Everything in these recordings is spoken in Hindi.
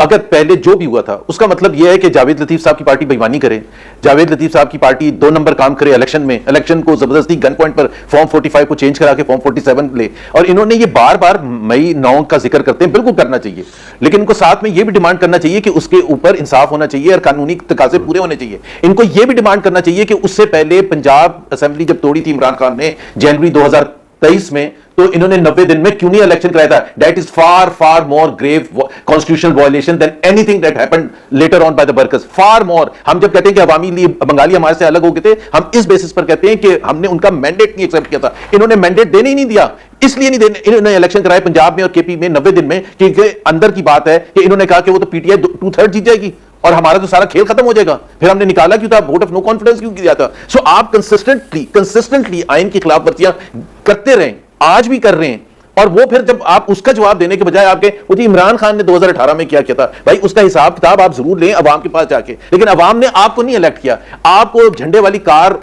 अगर पहले जो भी हुआ था उसका मतलब यह है कि जावेद लतीफ साहब की पार्टी बेईमानी करे, जावेद लतीफ साहब की पार्टी 2 नंबर काम करे इलेक्शन में, इलेक्शन को जबरदस्ती गन पॉइंट पर फॉर्म 45 को चेंज करा के फॉर्म 47 ले, और इन्होंने ये बार बार मई 9 का जिक्र करते हैं, बिल्कुल करना चाहिए, लेकिन इनको साथ में यह भी डिमांड करना चाहिए कि उसके ऊपर इंसाफ होना चाहिए और कानूनी तकाजे पूरे होने चाहिए। इनको यह भी डिमांड करना चाहिए कि उससे पहले पंजाब असेंबली जब तोड़ी थी इमरान खान ने जनवरी 2023 में, तो इन्होंने 90 दिन में क्यों नहीं इलेक्शन कराया था? That is far far more grave constitutional violation than anything that happened later on by the workers, far more. हम जब कहते हैं कि अवामी लीग बंगाली हमारे से अलग हो गए थे, हम इस बेसिस पर कहते हैं कि हमने उनका मैंडेट नहीं एक्सेप्ट किया था। इन्होंने मैंडेट देने ही नहीं दिया, इसलिए नहीं देने, इन्होंने इलेक्शन कराए पंजाब में और केपी में 90 दिन में, क्योंकि अंदर की बात है कि इन्होंने कहा कि वो तो पीटीआई 2/3 जीत जाएगी और हमारा तो सारा खेल खत्म हो जाएगा। फिर हमने निकाला क्यों था, वोट ऑफ नो कॉन्फिडेंस क्यों किया था? सो आप कंसिस्टेंटली आइन की खिलाफ वर्जियां करते रहें, आज भी कर रहे हैं, और वो फिर जब आप उसका जवाब देने के बजाय आपके वो जी इमरान खान ने 2018 में क्या किया था, भाई उसका हिसाब किताब आप जरूर लें अवाम के पास जाके, लेकिन अवाम ने आपको नहीं इलेक्ट किया, आपको झंडे वाली कार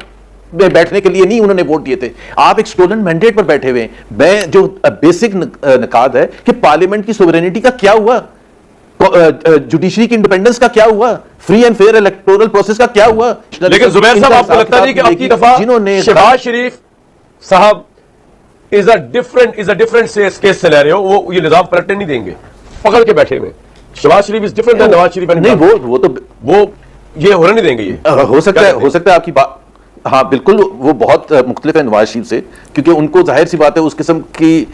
में बैठने के लिए नहीं उन्होंने वोट दिए थे, आप एक स्टोलन मैंडेट पर बैठे हुए हैं। मैं जो बेसिक निकात है कि पार्लियामेंट की सोवरेनिटी का क्या हुआ, जुडिशरी की इंडिपेंडेंस का क्या हुआ, free and fair electoral process का क्या हुआ? लेकिन जुबैर साहब आपको लगता नहीं कि आपकी दफा जिन्होंने शहबाज शरीफ साहब is a different case scenario, वो ये निजाम पलटने नहीं देंगे, पकड़ के बैठे हुए। शहबाज शरीफ is different then Nawaz Sharif. नहीं, वो ये होने नहीं देंगे। ये हो सकता है आपकी बात, हाँ बिल्कुल, वो बहुत मुख्तलिफ है नवाज शरीफ से, क्योंकि उनको जाहिर सी बात है उस किस्म की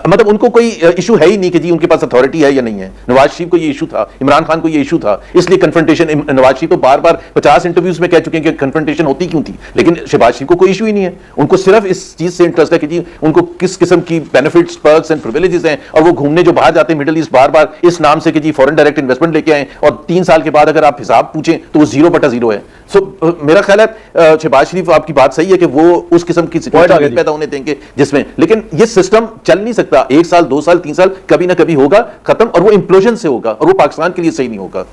मतलब उनको कोई इशू है ही नहीं कि जी उनके पास अथॉरिटी है या नहीं है। नवाज शरीफ को ये इशू था, इमरान खान को ये इशू था, इसलिए कन्फ्रंटेशन, नवाज शरीफ तो बार बार 50 इंटरव्यूज में कह चुके हैं कि कन्फ्रंटेशन होती क्यों थी, लेकिन शहबाज शरीफ को कोई इशू ही नहीं है। उनको सिर्फ इस चीज से इंटरेस्ट है कि जी उनको किस किस्म key benefits, perks and privileges हैं, और वो घूमने जो बाहर जाते हैं मिडिल ईस्ट बार बार इस नाम से कि जी फॉरेन डायरेक्ट इन्वेस्टमेंट लेके आए, और 3 साल के बाद अगर आप हिसाब पूछें तो वो 0/0 है। सो मेरा ख्याल है शहबाज शरीफ आपकी बात सही है कि वो उस किस्म की सिचुएशन पैदा होने देंगे जिसमें, लेकिन ये सिस्टम चल नहीं सकता 1 साल 2 साल 3 साल, कभी ना कभी होगा खत्म, और वो इंप्लोजन से होगा, और वो पाकिस्तान के लिए सही नहीं होगा।